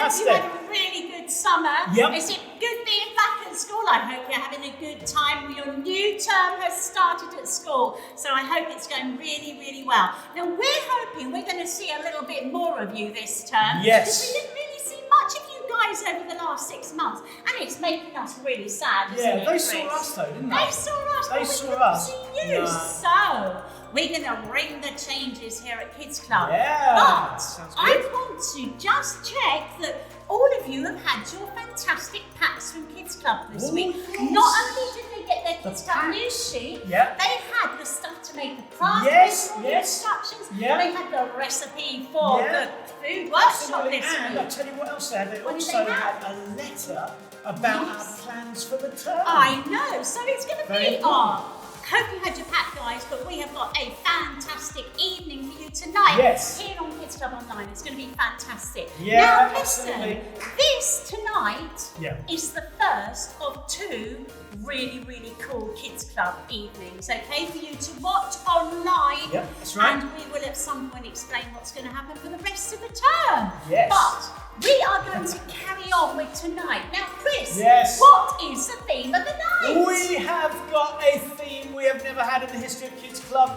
fantastic. I hope you had a really good summer. Yep. Is it good being back at school? I hope you're having a good time. Your new term has started at school, so I hope it's going really, really well. Now, we're hoping we're going to see a little bit more of you this term. Yes. Because we didn't really see much of you guys over the last 6 months, and it's making us really sad, isn't it, They Chris? saw us though, didn't they? They saw us, They but saw we us. couldn't see you. No. So, we're going to bring the changes here at Kidz Klub. Yeah, But sounds I good. want to just check that all of you have had your fantastic packs from Kidz Klub this week. Yes. Not only did they get their The Kidz Klub packs. news sheet, Yeah. they had the stuff to make the craft, Yes, all yes. the instructions, Yeah. they had the recipe for Yeah. the food workshop Absolutely. this And week. I'll tell you what else they had. They What did also they have? had a letter about Yes. our plans for the term. I know, so it's going to Very be important. Hope you had your pack, guys, but we have got a fantastic evening for you tonight Yes. here on Kidz Klub Online. It's going to be fantastic. Yeah, now, listen, absolutely. this tonight Yeah. is the first of 2 really, really cool Kidz Klub evenings, okay, for you to watch online. Yep, that's right. And we will at some point explain what's going to happen for the rest of the term. Yes. But we are going to carry on with tonight. Now, Chris, Yes. what is the theme of the night? We have got a theme we have never had in the history of Kidz Klub.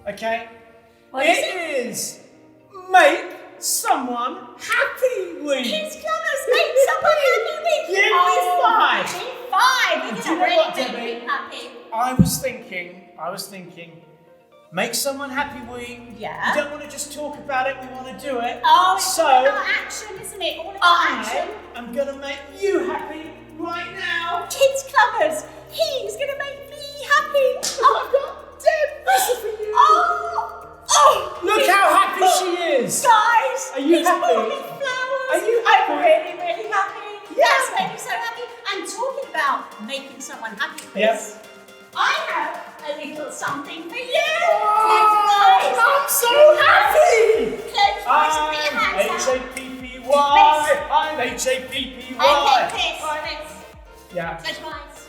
Okay? What is It is Make Someone Happy Week. Kidz Klub has made someone happy with Give me 5. Give me 5. We're Do you going to know really what, make Debbie? you happy. I was thinking, Make Someone Happy Week. Yeah. We don't want to just talk about it, we want to do it. Oh, it's so all about action, isn't it? All about action. I am going to make you happy right now. Kidz Klubbers, he's going to make me happy. Oh, I've got Deb, this is for you. Oh, Look how happy she is. Guys, Are you he's happy? brought me flowers. Are you happy? I'm really, really happy. Yeah. That's made me so happy. And talking about making someone happy, Chris, Yes. I have a little something for you. Oh, I'm so happy. Close your eyes and put your I'm hands out. H-A-P-P-Y. I'm H-A-P-P-Y. Okay, Chris. Yeah. Close your eyes.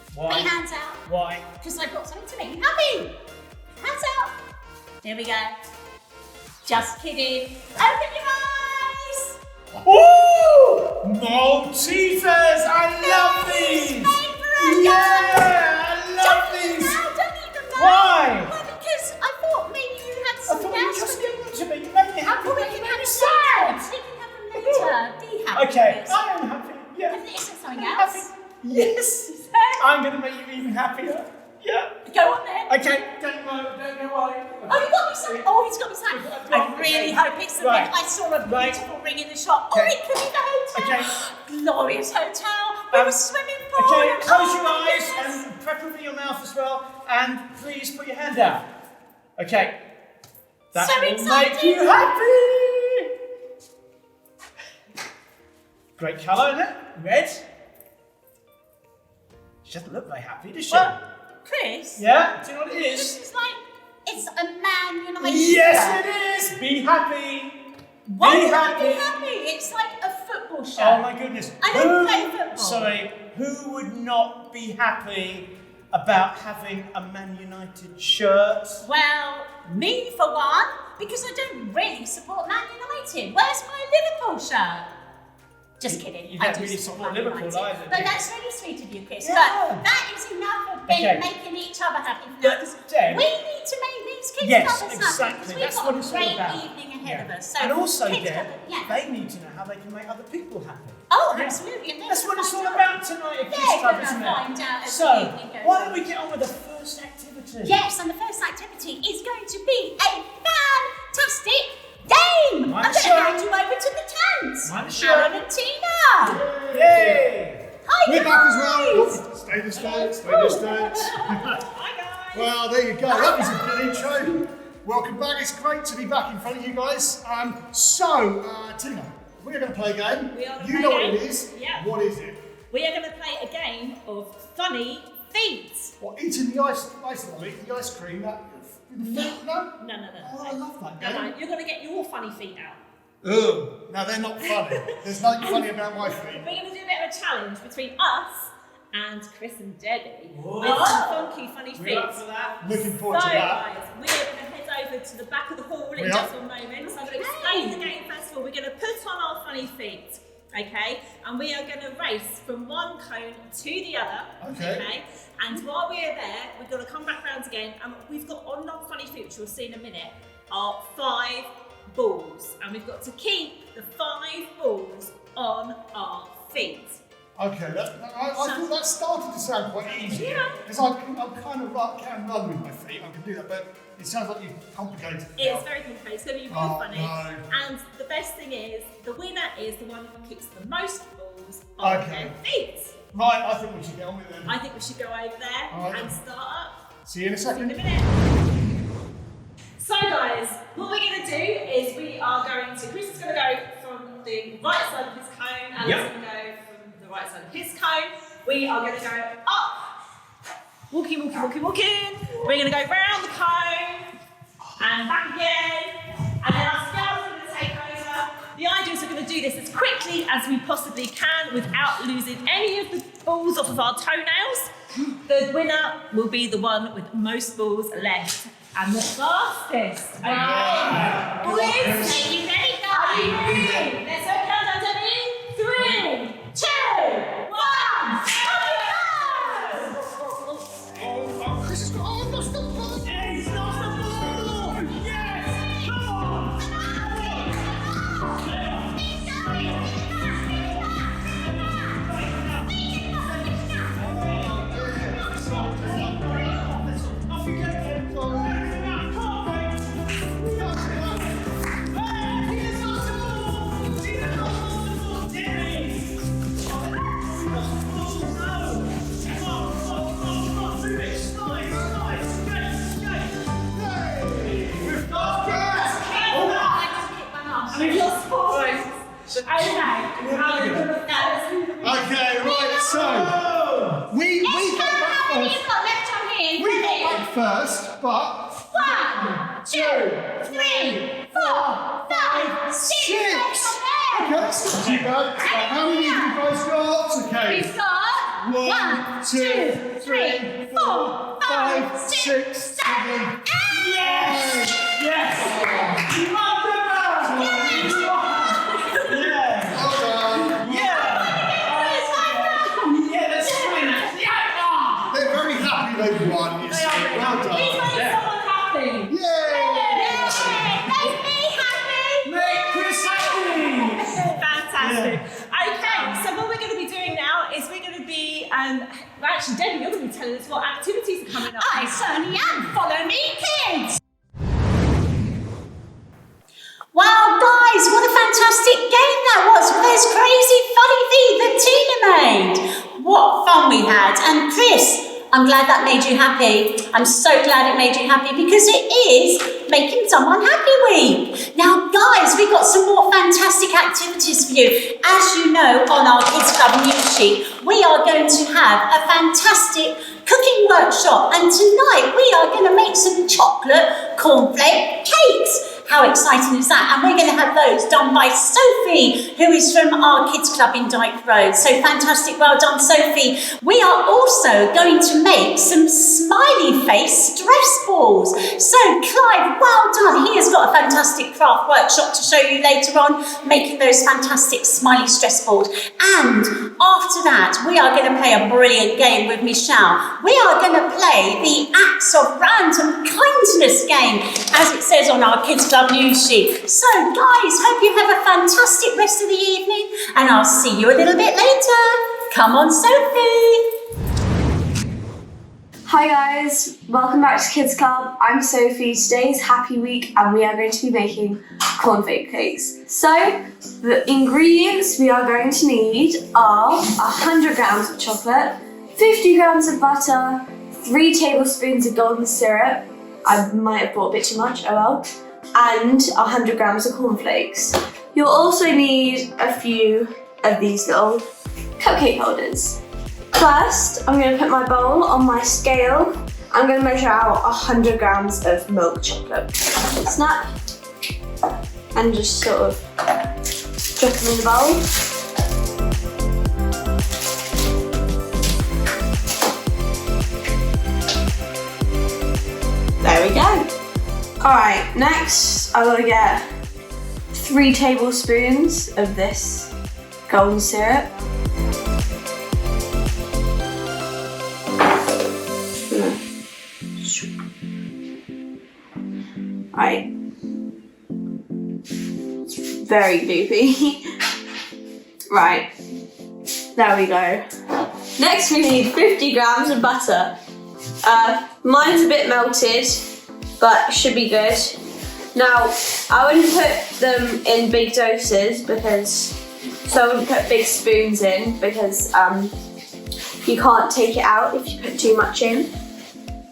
Put Why? your hands out. Why? Because I've got something to make you happy. Hands out. There we go. Just kidding. Open your eyes. Ooh! Maltesers! I love these! Favourite. Yeah! I love Don't eat these! them now. Don't eat them now. Why? Well, because I thought maybe you had I some thought you else. just gave them to me. You made me happy. Well, we You can made have me them sad. later. We can have them later. Be happy. Okay, Chris. I am happy. Yeah. Is there something I'm else? happy. Yes. I'm going to make you even happier. Yeah. Go on then. Okay, don't go away. Oh, you got me something. Oh, he's got me something. I really hope it's the Right. ring. I saw a Right. beautiful ring in the shop. Okay. Oh, it could be the hotel. Okay. Glorious hotel. With a swimming pool. Okay, and- close oh, your my eyes goodness. and preferably your mouth as well. And please put your hand out. Okay. That So will excited. make you happy. Great colour, isn't it? Red. She doesn't look very happy, does she? Well, Chris. Yeah? Do you know what it This is? is like, it's a Man United Yes, shirt. it is. Be happy. Why Be would I happy. be happy? It's like a football shirt. Oh my goodness. I don't play football. Sorry, who would not be happy about having a Man United shirt? Well, me for one, because I don't really support Man United. Where's my Liverpool shirt? Just kidding. You I don't do really support Man Liverpool United. either, do But you? that's really sweet of you, Chris. Yeah. But that is enough of Okay. making each other happy for now. But, Because Deb- we need to make these Kidz Yes, Klubbers happy. exactly. Because That's we've what got it's a all great about. evening ahead of us. So And also, Kidz Deb, Klubbers, yeah. they need to know how they can make other people happy. Oh, Yeah. absolutely. And That's what it's all find out. about tonight at They're Kidz Klub, gonna isn't it? find out as So, the evening goes why on. don't we get on with the first activity? Yes, and the first activity is going to be a fantastic game. Mind I'm going to the show. hand you over to the tents. Mind the show. Alan and Tina. Yay! Hi, We're back as well. guys. Stay distance, stay distance. Hi, guys. Well, there you go. That was a good intro. Welcome back. It's great to be back in front of you guys. Tina, we're going to play a game. We are gonna You play know a what it game. is. Yeah. What is it? We are going to play a game of funny feet. What, eating the ice lolly, the ice cream, that, no? No. Oh, I love that No, game. no, you're going to get your funny feet out. Ugh, no, they're not funny. There's nothing funny about my feet. We're going to do a bit of a challenge between us and Chris and Debbie Whoa. with some funky, funny feet. We're up for that. Looking So, forward to that. guys, we're going to head over to the back of the hall in We just are. a moment. So I'm going to explain the game first of all. We're going to put on our funny feet. okay? And we are going to race from one cone to the other, Okay. And while we're there, we've got to come back round again, and we've got on our funny feet, which you'll see in a minute, are 5 balls, and we've got to keep the 5 balls on our feet. Okay, I thought that started to sound quite easy. Yeah. Because I kind of can run with my feet, I can do that, but it sounds like you've complicated it. It's very complicated, it's going to be real funny. No. And the best thing is, the winner is the one who keeps the most balls on their feet. Right, I think we should get on with it then. I think we should go over there and start up. See you in a See you second. in a minute. So guys, what we're going to do is Chris is going to go from the right side of his cone, Alex is going to go from the right side of his cone. We are going to go up, walking. We're going to go round the cone and back again, and then our scales are going to take over. The idea is we're going to do this as quickly as we possibly can without losing any of the balls off of our toenails. The winner will be the one with most balls left and the fastest. Okay. Boys, Are you ready, are you guys? ready? Let's go count down, Debbie. 3, 2, 1, Oh, Chris has got. Oh, lost the ball! He's lost the ball! Yes! Come on! Off you go, Ken. Come on, mate. Hey, he's lost the ball! He's lost the ball! Dennis! He's lost the ball! No! Come on, do it! Nice! Hey! We've got it! And we've lost 4 balls. Okay, right, so we got back How many first. you've got left on here? We got back first, but 1, 2, 3, 4, 5, 6. six. Okay, that's not too bad. How many have you guys got? Okay. We've got 1, 2, 3, 4, 5, 6, 7. Yes! Yes! You are the man! You are! Yeah! Well done. Yeah, that's fine. Yeah! They're very happy they've won. It's well done. Please make someone happy. Yay! Make me happy. Make Chris happy! Fantastic. Okay, so what we're going to be doing now is we're going to be, well, actually, Debbie, you're going to be telling us what activities are coming up. I certainly am. Follow me, kids. Wow, guys, what a fantastic game that was with those crazy funny feet that Tina made. What fun we had. And Chris, I'm glad that made you happy. I'm so glad it made you happy because it is Making Someone Happy Week. Now, guys, we've got some more fantastic activities for you. As you know, on our Kidz Klub news sheet, we are going to have a fantastic cooking workshop. And tonight, we are going to make some chocolate cornflake cakes. How exciting is that? And we're going to have those done by Sophie, who is from our Kidz Klub in Dyke Road. So fantastic, well done, Sophie. We are also going to make some smiley face stress balls. So Clive, well done. He has got a fantastic craft workshop to show you later on, making those fantastic smiley stress balls. And after that, we are going to play a brilliant game with Michelle. We are going to play the Acts of Random Kindness game, as it says on our Kidz Klub news sheet. So guys, hope you have a fantastic rest of the evening, and I'll see you a little bit later. Come on, Sophie. Hi guys, welcome back to Kidz Klub. I'm Sophie. Today's Happy Week and we are going to be making cornflake cakes. So, the ingredients we are going to need are 100 grams of chocolate, 50 grams of butter, 3 tablespoons of golden syrup, I might have bought a bit too much, oh well, and 100 grams of cornflakes. You'll also need a few of these little cupcake holders. First, I'm going to put my bowl on my scale. I'm going to measure out 100 grams of milk chocolate. Snap, and just sort of drop them in the bowl. There we go. Alright, next I will get 3 tablespoons of this golden syrup. Right. Very gloopy. Right. There we go. Next we need 50 grams of butter. Mine's a bit melted, but should be good. Now, I wouldn't put them in big doses so I wouldn't put big spoons in because you can't take it out if you put too much in.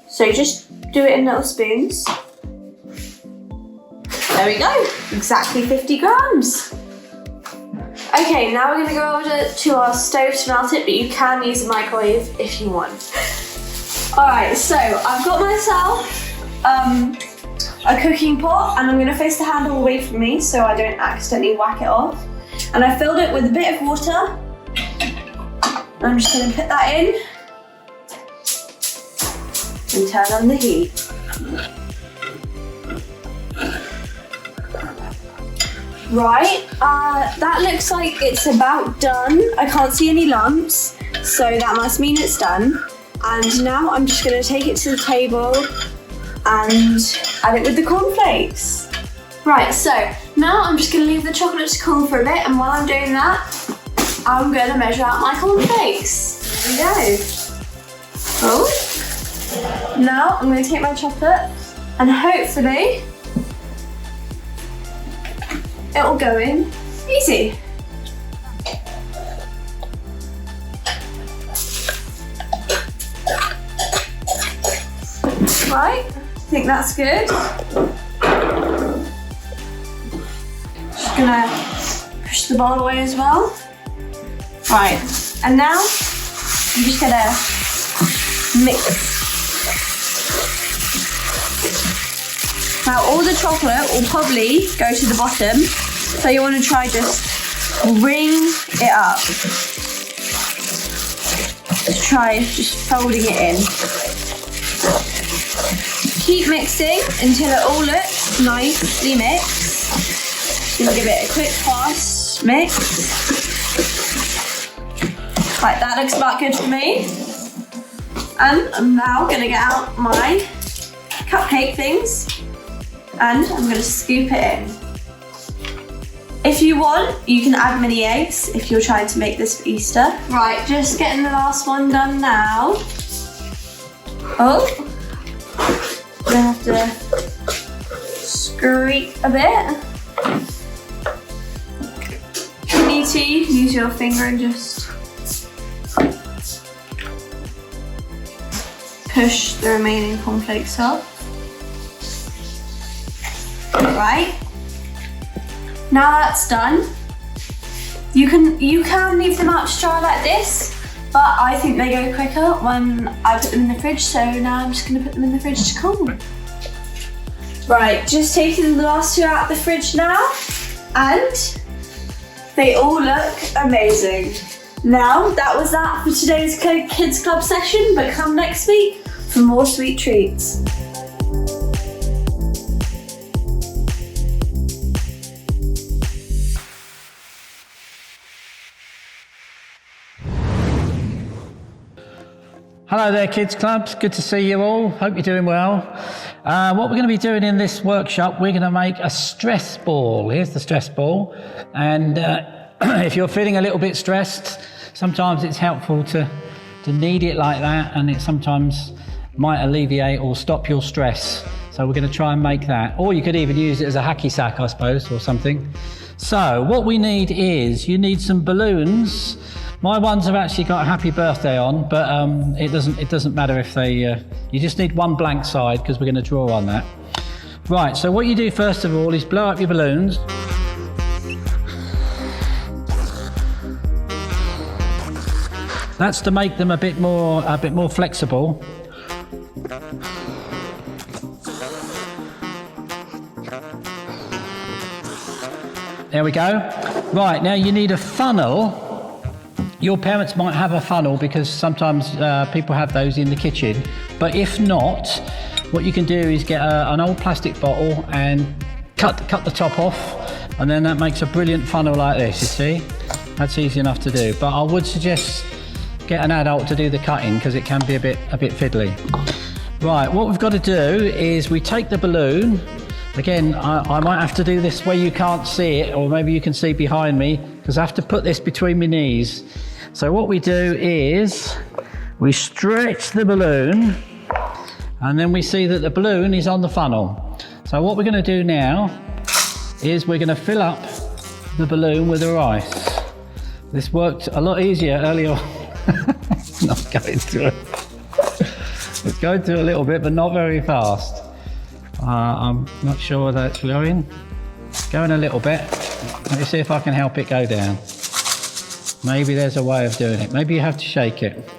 So just do it in little spoons. There we go, exactly 50 grams. Okay, now we're gonna go over to our stove to melt it, but you can use a microwave if you want. All right, so I've got myself a cooking pot, and I'm gonna face the handle away from me so I don't accidentally whack it off. And I filled it with a bit of water. I'm just gonna put that in and turn on the heat. Right, that looks like it's about done. I can't see any lumps, so that must mean it's done. And now I'm just gonna take it to the table and add it with the cornflakes. Right, so now I'm just gonna leave the chocolate to cool for a bit, and while I'm doing that, I'm gonna measure out my cornflakes. Here we go. Oh. Now I'm gonna take my chocolate and hopefully it'll go in easy. Right, I think that's good. Just gonna push the bowl away as well. Right, and now I'm just gonna mix. Now all the chocolate will probably go to the bottom, so you want to try just ring it up. Try just folding it in. Keep mixing until it all looks nicely mixed. Just gonna give it a quick fast mix. Right, that looks about good for me. And I'm now gonna get out my cupcake things and I'm gonna scoop it in. If you want, you can add mini eggs if you're trying to make this for Easter. Right, just getting the last one done now. Oh, I'm gonna have to scrape a bit. If you need to, you can use your finger and just push the remaining cornflakes up. Right. Now that's done. You can leave them out to dry like this, but I think they go quicker when I put them in the fridge, so now I'm just gonna put them in the fridge to cool. Right, just taking the last two out of the fridge now, and they all look amazing. Now, that was that for today's Kidz Klub session, but come next week for more sweet treats. Hello there, Kidz Klubs. Good to see you all. Hope you're doing well. What we're going to be doing in this workshop, we're going to make a stress ball. Here's the stress ball. And if you're feeling a little bit stressed, sometimes it's helpful to knead it like that, and it sometimes might alleviate or stop your stress. So we're going to try and make that. Or you could even use it as a hacky sack, I suppose, or something. So what we need is, you need some balloons. My ones have actually got a happy birthday on, but it doesn't matter if they, you just need one blank side because we're going to draw on that. Right, so what you do first of all is blow up your balloons. That's to make them a bit more flexible. There we go. Right, now you need a funnel. Your parents might have a funnel because sometimes people have those in the kitchen. But if not, what you can do is get an old plastic bottle and cut the top off, and then that makes a brilliant funnel like this, you see? That's easy enough to do, but I would suggest get an adult to do the cutting because it can be a bit fiddly. Right, what we've got to do is we take the balloon. Again, I might have to do this where you can't see it, or maybe you can see behind me, because I have to put this between my knees. So what we do is we stretch the balloon, and then we see that the balloon is on the funnel. So what we're going to do now is we're going to fill up the balloon with the rice. This worked a lot easier earlier. Not going through it. It's going through a little bit, but not very fast. I'm not sure whether it's going. It's going a little bit. Let me see if I can help it go down. Maybe there's a way of doing it. Maybe you have to shake it.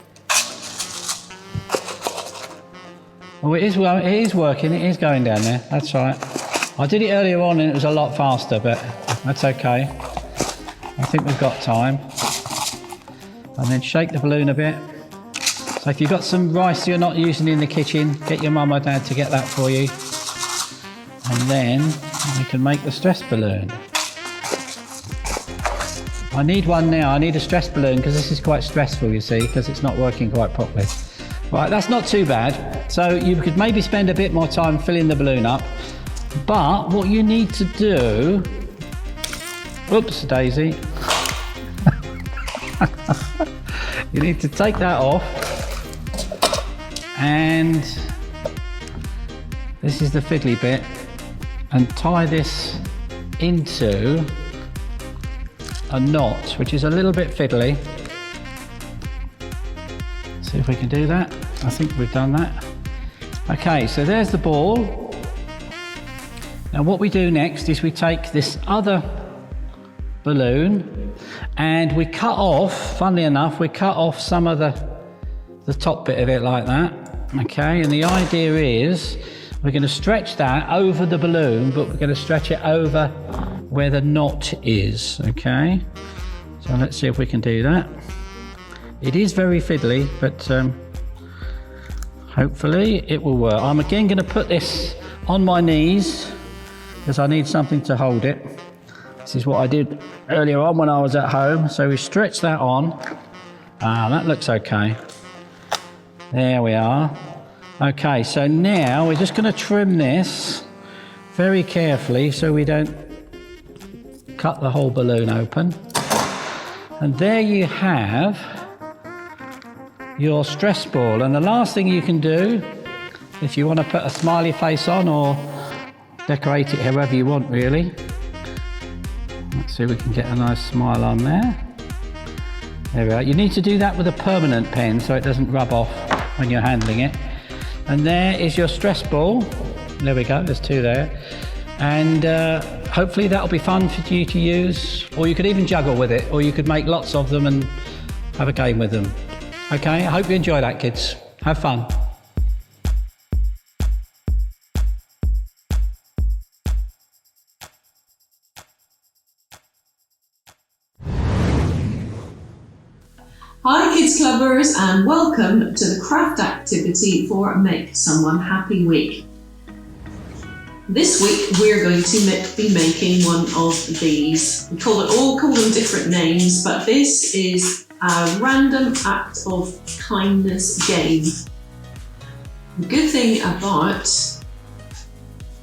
Oh, it is working. It is going down there. That's right. I did it earlier on and it was a lot faster, but that's okay. I think we've got time. And then shake the balloon a bit. So if you've got some rice you're not using in the kitchen, get your mum or dad to get that for you. And then we can make the stress balloon. I need one now. I need a stress balloon because this is quite stressful, you see, because it's not working quite properly. Right, that's not too bad. So you could maybe spend a bit more time filling the balloon up. But what you need to do... Oops, Daisy. You need to take that off. And this is the fiddly bit. And tie this into a knot, which is a little bit fiddly. See if we can do that. I think we've done that. Okay, so there's the ball. Now what we do next is we take this other balloon and we cut off, funnily enough, we cut off some of the top bit of it like that. Okay, and the idea is we're going to stretch that over the balloon, but we're going to stretch it over where the knot is. Okay, so let's see if we can do that. It is very fiddly, but hopefully it will work. I'm again going to put this on my knees because I need something to hold it. This is what I did earlier on when I was at home. So we stretch that on. That looks okay. There we are. Okay, so now we're just going to trim this very carefully so we don't cut the whole balloon open. And there you have your stress ball. And the last thing you can do, if you want to put a smiley face on or decorate it however you want really. Let's see if we can get a nice smile on there. There we are. You need to do that with a permanent pen so it doesn't rub off when you're handling it. And there is your stress ball. There we go, there's two there. And hopefully that'll be fun for you to use, or you could even juggle with it, or you could make lots of them and have a game with them. Okay, I hope you enjoy that, kids. Have fun. Hi Kidz Klubbers and welcome to the craft activity for Make Someone Happy Week. This week we're going to be making one of these. We all call them different names, but this is a random act of kindness game. The good thing about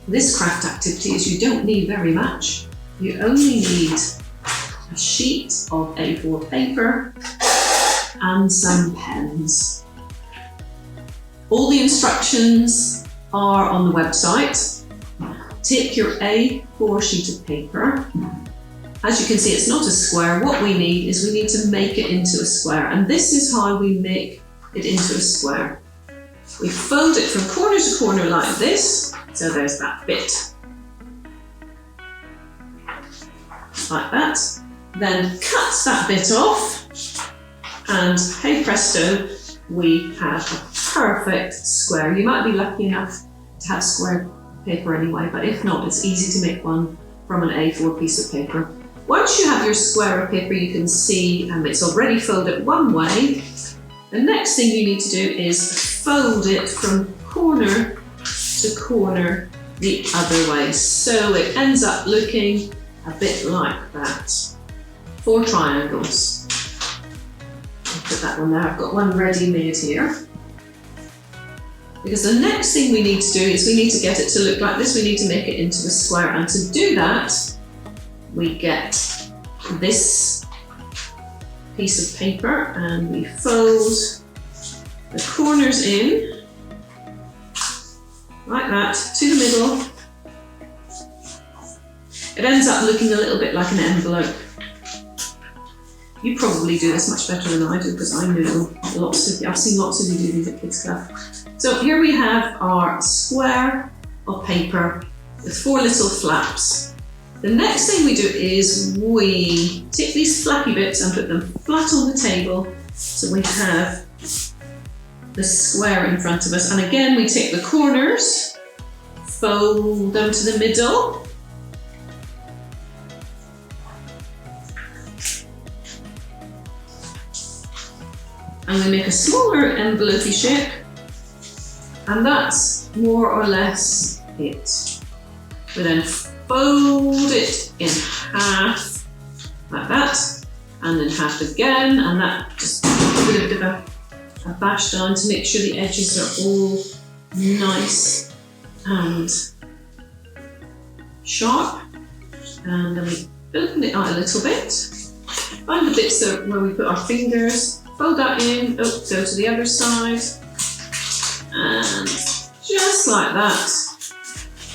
this craft activity is you don't need very much. You only need a sheet of A4 paper and some pens. All the instructions are on the website. Take your A4 sheet of paper. As you can see, it's not a square. What we need is we need to make it into a square, and this is how we make it into a square. We fold it from corner to corner like this, so there's that bit. Like that. Then cut that bit off. And hey presto, we have a perfect square. You might be lucky enough to have square paper anyway, but if not, it's easy to make one from an A4 piece of paper. Once you have your square of paper, you can see it's already folded one way. The next thing you need to do is fold it from corner to corner the other way. So it ends up looking a bit like that. 4 triangles. I'll put that one there. I've got one ready made here. Because the next thing we need to do is we need to get it to look like this. We need to make it into a square, and to do that, we get this piece of paper and we fold the corners in, like that, to the middle. It ends up looking a little bit like an envelope. You probably do this much better than I do, because I know I've seen lots of you do these at Kidz Klub. So here we have our square of paper with 4 little flaps. The next thing we do is we take these flappy bits and put them flat on the table, so we have the square in front of us. And again, we take the corners, fold them to the middle, and we make a smaller envelope shape, and that's more or less it. We then fold it in half, like that, and in half again, and that just put a bit of a bash down to make sure the edges are all nice and sharp. And then we open it out a little bit, find the bits where we put our fingers, fold that in, go to the other side, and just like that,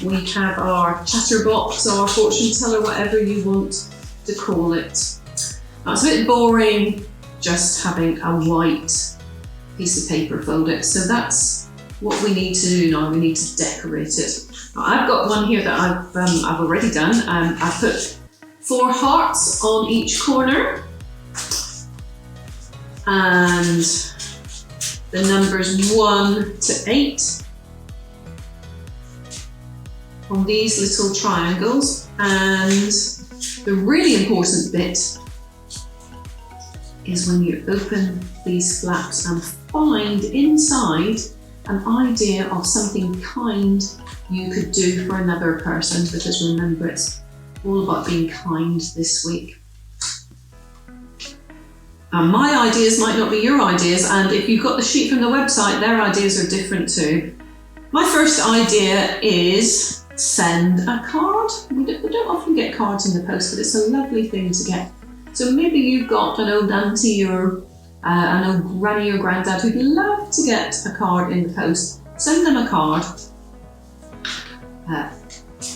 we have our chatterbox or fortune teller, whatever you want to call it. Now it's a bit boring just having a white piece of paper folded, so that's what we need to do now. We need to decorate it. Now, I've got one here that I've already done. I put 4 hearts on each corner, and the numbers 1 to 8 on these little triangles. And the really important bit is when you open these flaps and find inside an idea of something kind you could do for another person, because remember, it's all about being kind this week. And my ideas might not be your ideas, and if you've got the sheet from the website, their ideas are different too. My first idea is send a card. We don't often get cards in the post, but it's a lovely thing to get. So maybe you've got an old auntie or an old granny or granddad who'd love to get a card in the post. Send them a card.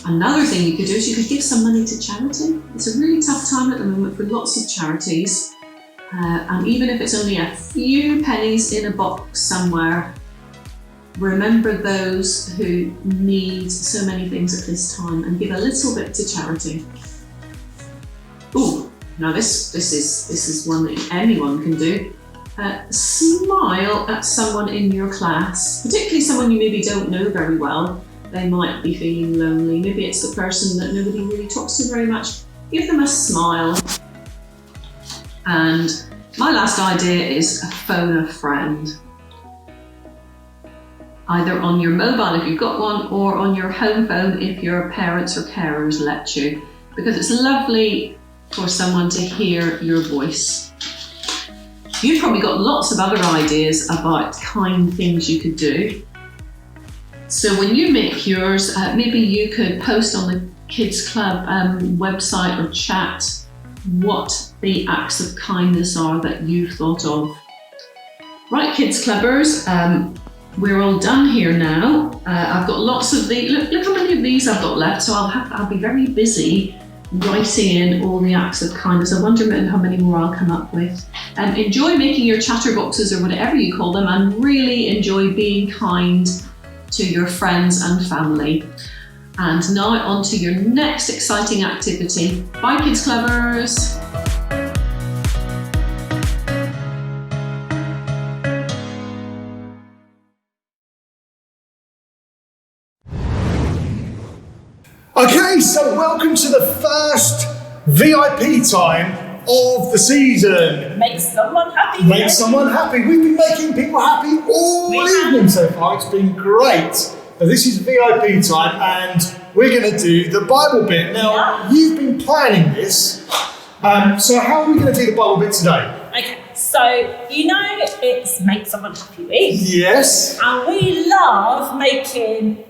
Another thing you could do is you could give some money to charity. It's a really tough time at the moment for lots of charities. And even if it's only a few pennies in a box somewhere, remember those who need so many things at this time and give a little bit to charity. Ooh, now this is one that anyone can do. Smile at someone in your class, particularly someone you maybe don't know very well. They might be feeling lonely. Maybe it's the person that nobody really talks to very much. Give them a smile. And my last idea is phone a friend. Either on your mobile if you've got one, or on your home phone if your parents or carers let you, because it's lovely for someone to hear your voice. You've probably got lots of other ideas about kind things you could do. So when you make yours, maybe you could post on the Kidz Klub website or chat what the acts of kindness are that you've thought of. Right, Kidz Klubbers, we're all done here now. I've got lots of the, look how many of these I've got left, so I'll be very busy writing in all the acts of kindness. I wonder how many more I'll come up with. Enjoy making your chatterboxes or whatever you call them, and really enjoy being kind to your friends and family. And now on to your next exciting activity. Bye, Kidz Klubbers. Okay, so welcome to the first VIP time of the season. Make someone happy. Make someone happy. We've been making people happy all evening so far. It's been great. But this is VIP time, and we're going to do the Bible bit. Now, you've been planning this So how are we going to do the Bible bit today? Okay, so it's Make Someone Happy Week. Yes. And we love making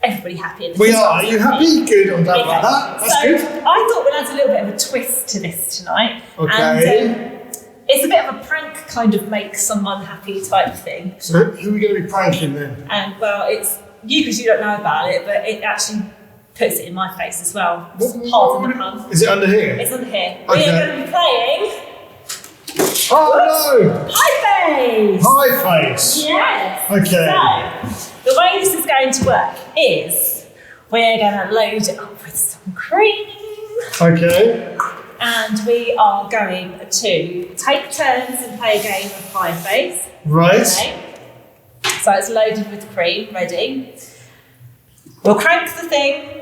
everybody happy. In the We Kids are. Are you Club. happy? Good. I'm glad about that. That's so good. I thought we'd add a little bit of a twist to this tonight. Okay. And it's a bit of a prank kind of make someone happy type thing. So who are we going to be pranking then? And well, it's you because you don't know about it, but it actually puts it in my face as well. Pardon the pun. Is it under here? It's under here. Okay. We are going to be playing Oh no! High Face! High face. Yes. Okay. So, the way this is going to work is we're going to load it up with some cream. Okay. And we are going to take turns and play a game of High Face. Right. Okay. So it's loaded with cream, ready. We'll crank the thing.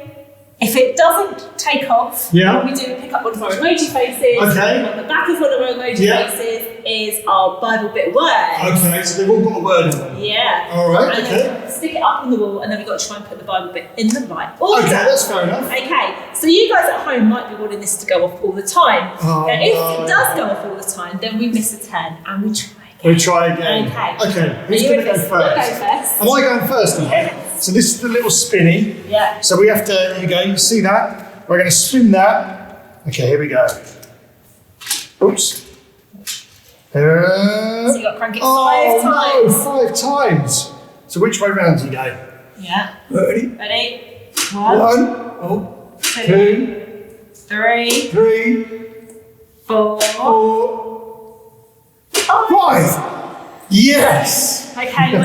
If it doesn't take off, Yeah. what we do, pick up one of our emoji faces. Okay. On the back of one of our emoji Yeah. faces is our Bible bit word. Okay, so they've all got a word in them. Yeah. All right, And okay. then stick it up on the wall, and then we've got to try and put the Bible bit in the right order. Okay, that's fair enough. Okay, so you guys at home might be wanting this to go off all the time. Oh, Now, if no. it does go off all the time, then we miss a turn and we try again. We'll try again. Okay. Okay, who's Are you going to go ready? You'll first? go first. Am I going first now? Yes. So this is the little spinny. Yeah. So we have to, here you go, you see that? We're going to spin that. Okay, here we go. Oops. So you've got to crank it 5 times. No, 5 times. So which way round do you go? Yeah. Ready? Ready? 1, One, 2, 2, 3, 3, 4. 4, 5. Yes! Okay, Your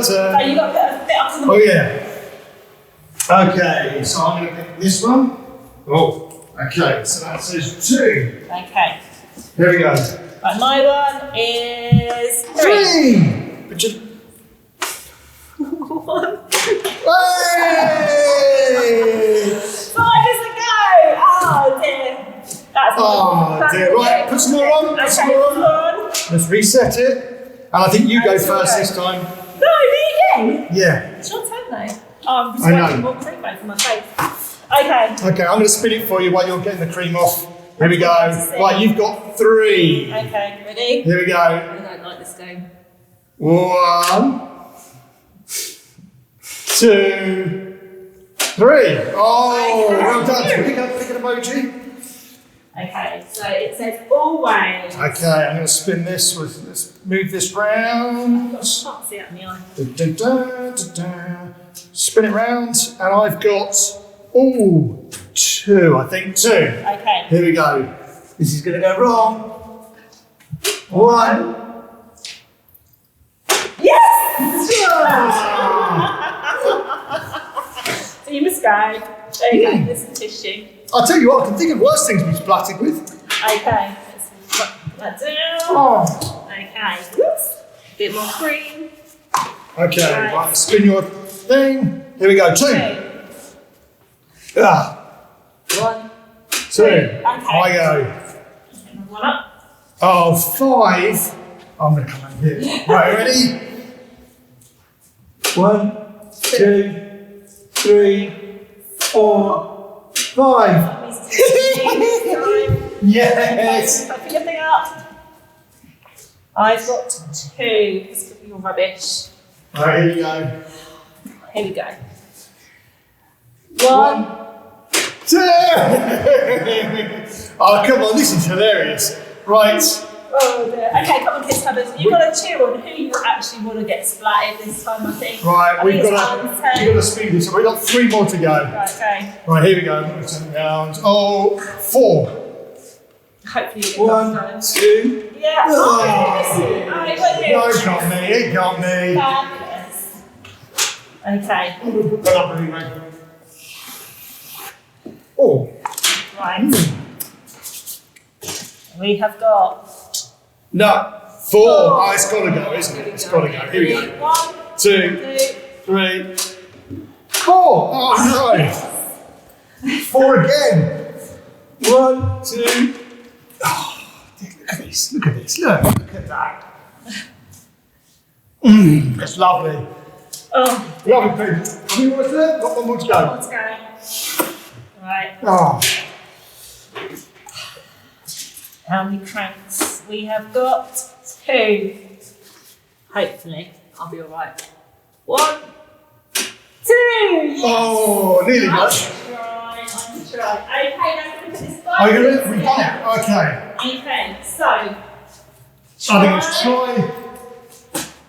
so turn. you got a bit up on the Oh yeah. Okay, so I'm going to pick this one. Oh, okay, so that says 2. Okay. Here we go. Right, my one is 3. 3! But just... Hey! 5 is a go! Oh dear. That's Oh dear, right, put some more on, put some Okay, more come on. on. Let's reset it. And I think you go Let's first go. this time. No, me again. Yeah. It's your turn though. Oh, I'm just I know. waiting more cream over my face. Okay. Okay, I'm going to spin it for you while you're getting the cream off. Here we go. Let's see. Right, you've got 3. Okay, ready? Here we go. I don't like this game. 1, 2, 3. Oh, well done. Pick an emoji. Okay, so it says always. Okay, I'm going to spin this. Let's move this round. I can't see it in the eye. Da, da, da, da. Spin it round, and I've got 2. I think 2. Okay. Here we go. This is going to go wrong. 1. Yes! Ah! So you must go. There you go, there's some tissue. I'll tell you what, I can think of worse things to be splattered with. Okay, let's put that down. Oh. Okay, whoops. Bit more cream. Okay, Right. right, spin your thing. Here we go. 2. 2. Ah, 1. 2. Okay. I go. One up. Oh, 5. I'm going to come over here. Right, ready? 1, 2, 3, 4, 5. Yes. Put your thing up. I've got 2. This could be your rubbish. Right, here we go. Here we go. 1. 2. Oh, come on, this is hilarious. Right. Oh dear. Okay, come on, Kids Club. You've got to cheer on who you actually want to get splattered this time, I think. Right, I we've think got it's to Alan's turn. speed this up. We've got 3 more to go. Right, okay. Right, here we go. I'm going to turn it round. Oh, 4. Hopefully you get 1, that 2. Yeah. Oh. Oh, you got you. No, it got me. It got me. Fabulous. Okay. I'm going to put that up anyway. Oh. Right. We have got. No. 4. Oh, it's got to go, isn't it? It's got to go. Here we go. 1, 2, 2. 3, 4. Oh, no. 4 again. 1, 2. Oh, look at this. Look at this. Look at that. It's lovely. Oh, Lovely food. How many more is there? Got 1 more to go. let's go. Right. Oh. How many cranks? We have got 2. Hopefully, I'll be all right. 1, 2. Yes. Oh, nearly got it. I'm try. Okay, now can we put this by? Are you going to? We got it. Okay. Okay, so. I think it's try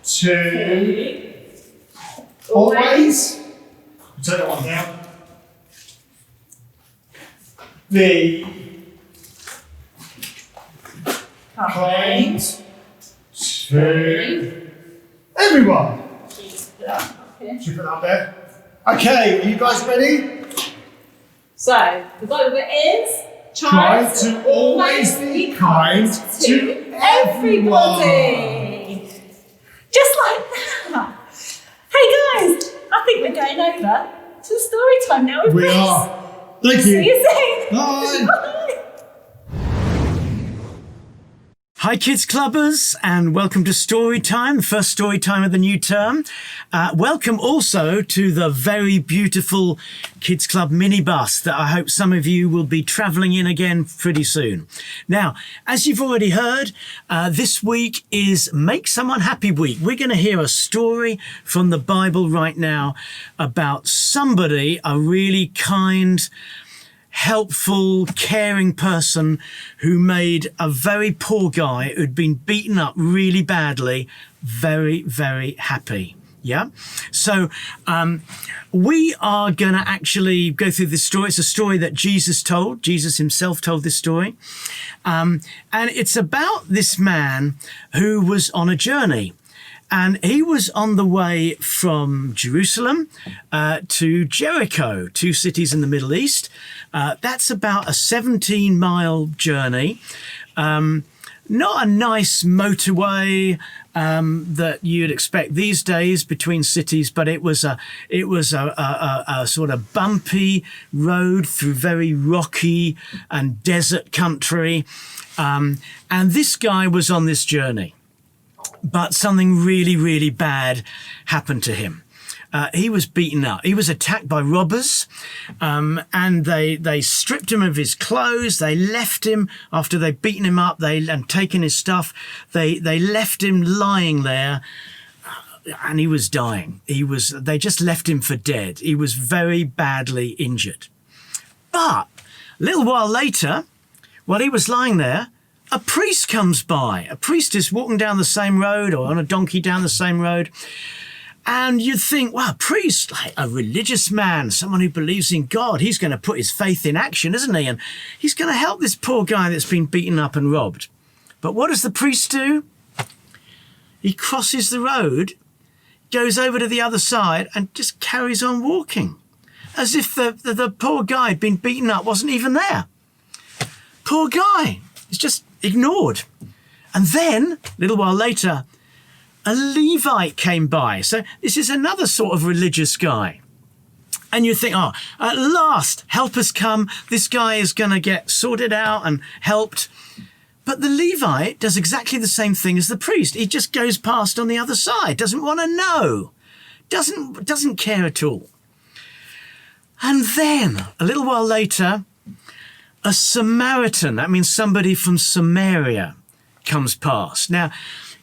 to always. Turn that one down. Be kind to everyone. Should we put that up there? Okay, are you guys ready? So, the Bible is Try to always be kind to everybody. Just like that. Hey guys, I think we're going over to the story time now. We are. Thank you. See you soon. Bye. Bye. Hi Kids Clubbers, and welcome to Story Time, the first story time of the new term. Welcome also to the very beautiful Kids Club minibus that I hope some of you will be travelling in again pretty soon. Now, as you've already heard, this week is Make Someone Happy Week. We're going to hear a story from the Bible right now about somebody, a really kind, helpful, caring person who made a very poor guy who'd been beaten up really badly very, very happy. Yeah. So we are going to actually go through this story. It's a story that Jesus told. Jesus himself told this story. And it's about this man who was on a journey. And he was on the way from Jerusalem to Jericho, 2 cities in the Middle East. That's about a 17-mile journey. Not a nice motorway that you'd expect these days between cities, but it was a sort of bumpy road through very rocky and desert country. And this guy was on this journey. But something really, really bad happened to him. He was beaten up. He was attacked by robbers, and they stripped him of his clothes. They left him after they'd beaten him up and taken his stuff. They left him lying there, and he was dying. They just left him for dead. He was very badly injured. But a little while later, while he was lying there, a priest comes by. A priest is walking down the same road or on a donkey down the same road. And you'd think, wow, a priest, like a religious man, someone who believes in God, he's going to put his faith in action, isn't he? And he's going to help this poor guy that's been beaten up and robbed. But what does the priest do? He crosses the road, goes over to the other side and just carries on walking. As if the poor guy had been beaten up wasn't even there. Poor guy. It's just ignored. And then, a little while later, a Levite came by. So this is another sort of religious guy. And you think, oh, at last, help has come. This guy is going to get sorted out and helped. But the Levite does exactly the same thing as the priest. He just goes past on the other side, doesn't want to know, doesn't care at all. And then, a little while later, a Samaritan, that means somebody from Samaria, comes past. Now,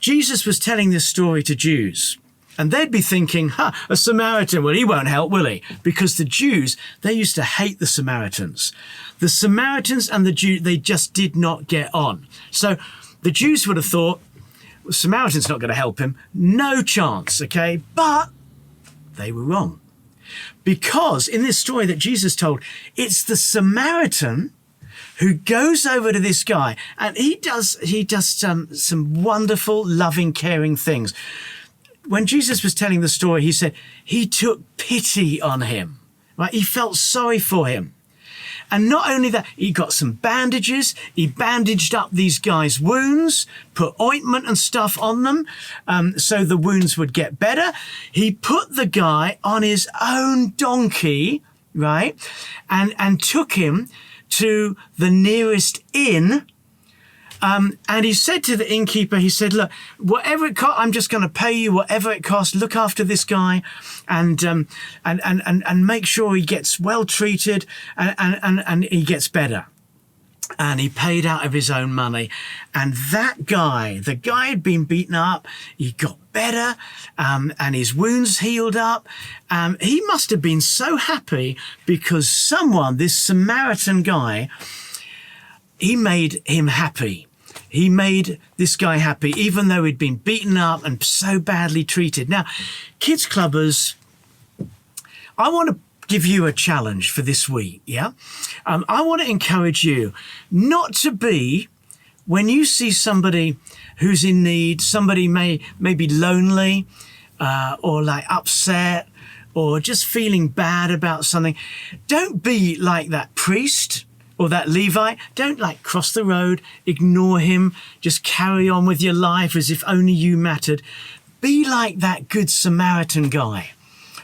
Jesus was telling this story to Jews, and they'd be thinking, a Samaritan, well, he won't help, will he? Because the Jews, they used to hate the Samaritans. The Samaritans and the Jews, they just did not get on. So the Jews would have thought, well, the Samaritan's not going to help him. No chance, okay? But they were wrong. Because in this story that Jesus told, it's the Samaritan who goes over to this guy, and he does some wonderful, loving, caring things. When Jesus was telling the story, he said he took pity on him, right? He felt sorry for him. And not only that, he got some bandages. He bandaged up these guys' wounds, put ointment and stuff on them so the wounds would get better. He put the guy on his own donkey, right? And took him to the nearest inn. And he said to the innkeeper, he said, look, whatever it costs, I'm just going to pay you whatever it costs. Look after this guy and make sure he gets well treated and he gets better. and he paid out of his own money. And that guy, the guy had been beaten up, he got better, and his wounds healed up. He must have been so happy because someone, this Samaritan guy, he made him happy. He made this guy happy, even though he'd been beaten up and so badly treated. Now, Kidz Klubbers, I want to give you a challenge for this week, yeah? I want to encourage you not to be, when you see somebody who's in need, somebody may be lonely or like upset or just feeling bad about something, don't be like that priest or that Levite. Don't like cross the road, ignore him, just carry on with your life as if only you mattered. Be like that good Samaritan guy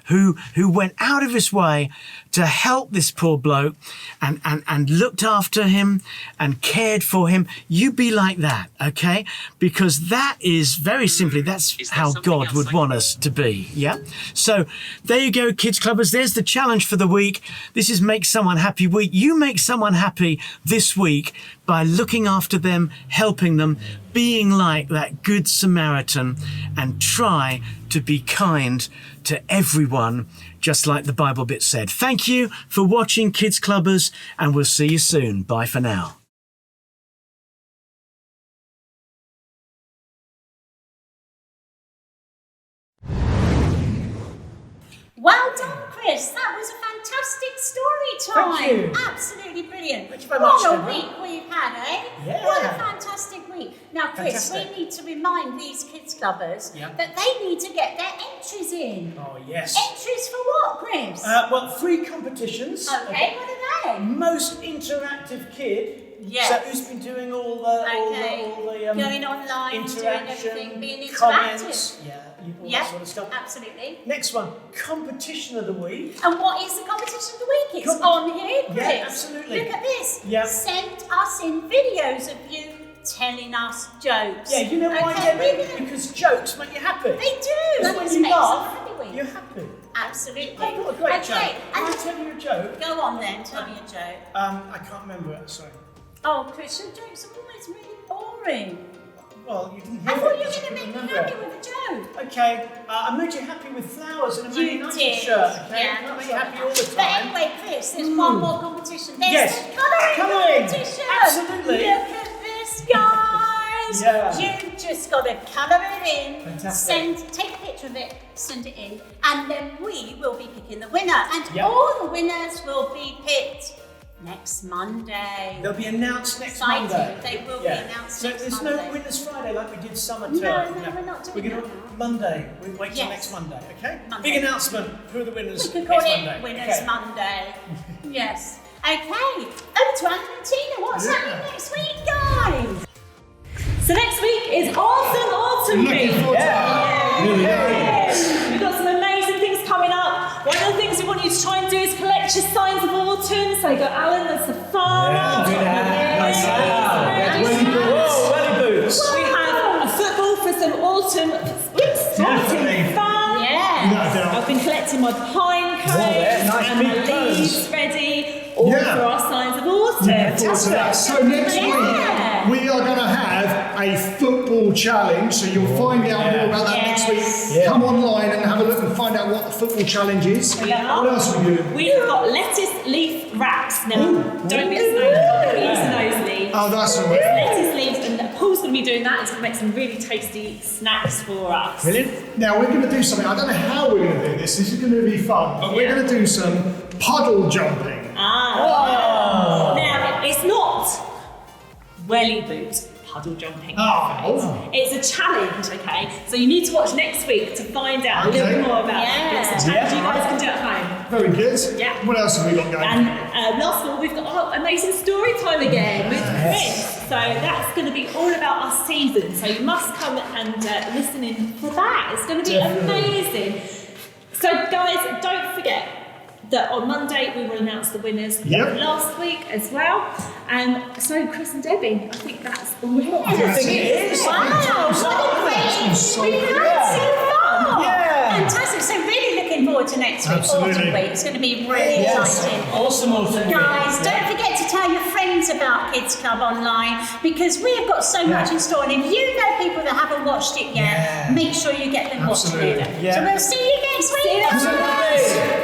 who went out of his way to help this poor bloke and looked after him and cared for him. You be like that, okay? Because that is very simply, that's how God would want us to be, yeah? So there you go, Kidz Klubbers. There's the challenge for the week. This is Make Someone Happy Week. You make someone happy this week by looking after them, helping them, being like that good Samaritan, and try to be kind to everyone, just like the Bible bit said. Thank you for watching, Kidz Klubbers, and we'll see you soon. Bye for now. Well done, Chris. That was a fantastic story time. Thank you. Absolutely brilliant. Thank you very much, What a Emma. week we've had, eh? Yeah. What a fantastic week. Now, Chris, Fantastic. we need to remind these Kidz Klubbers Yeah. that they need to get their entries in. Oh, yes. Entries for what, Chris? Well, 3 competitions. Okay, what are they? Most interactive kid. Yes. So who's been doing all the Going online, doing interaction, everything, being interactive. comments, all Yeah, that sort of stuff. absolutely. Next one, competition of the week. And what is the competition of the week? It's Com- on here, Chris. Yeah, absolutely. Look at this. Yeah. Send us in videos of you telling us jokes. Yeah, you know why, Okay, Debbie? we're gonna- Because jokes make you happy. They do. Because And when it's you makes us laugh, happy week. you're happy. Absolutely. I've got a great okay. joke. Can I And tell you a joke? go on then. Tell me a joke. I can't remember it, sorry. Oh, Chris, your jokes are always really boring. Well, you didn't hear I thought it. you were because going to make me remember happy it. with a joke. Okay, I made you happy with flowers and a Man You United did. shirt, okay? Yeah, Not I'm make sure you happy of all the that. time. But anyway, Chris, there's one more competition. There's Yes. the colouring Colouring. competition. Absolutely. Look at this, guys. Yeah. You've just got to colour it in. Fantastic. Take a picture of it, send it in, and then we will be picking the winner. And Yep. all the winners will be picked next Monday. They'll be announced next Exciting. Monday. They will be announced So next there's Monday. no Winners Friday like we did summer No, term. no, we're not doing We're gonna that. Monday. We wait till Yes. next Monday, okay? Monday. Big announcement. Who are the winners We could next call it Monday? Winners Okay. Monday. Yes. Okay. Over to Anna and Tina. What's happening next week, guys? So next week is Autumn Week. Yeah. We've got some amazing things coming up. One of the things we want you to try and do is collect your signs of autumn. So you've got Alan, there's the farm. Whoa, welly boots. We have a football for some autumn Definitely. fun. Yeah. I've been collecting my pine cones nice and my big cones. leaves ready, all Yeah. for our signs of autumn. Looking forward to that. So next Yeah. week we are going to have a football challenge. So you'll find out more about that next week. Yeah. Come online and have a look and find out what the football challenge is. Yeah. What else are we doing? We've got lettuce leaf wraps. Now, don't mix those. Those leaves. Oh, that's all It's right. lettuce leaves, and Paul's going to be doing that. He's going to make some really tasty snacks for us. Brilliant. Now we're going to do something. I don't know how we're going to do this. This is going to be fun. But we're going to do some puddle jumping. Now, it's not welly boot puddle jumping. Oh. It's a challenge, okay? So you need to watch next week to find out a little Okay. bit more about it. But it's a challenge Yeah. you guys can do at home. Very good. Yeah. What else have we got going? And last of all, we've got our amazing story time again with Chris. So that's going to be all about our season. So you must come and listen in for that. It's going to be amazing. So guys, don't forget that on Monday we will announce the winners Yep. last week as well. So Chris and Debbie, I think that's all we have. I think it is. Wow, what a great So we've good. had so far. Yeah. Fantastic. So really looking forward to next week, Absolutely. autumn week. It's going to be really exciting. Awesome autumn week. Guys, don't forget to tell your friends about Kidz Klub online, because we've got so much in store. And if you know people that haven't watched it yet, make sure you get them watching it. Absolutely. So we'll see you next week. Absolutely.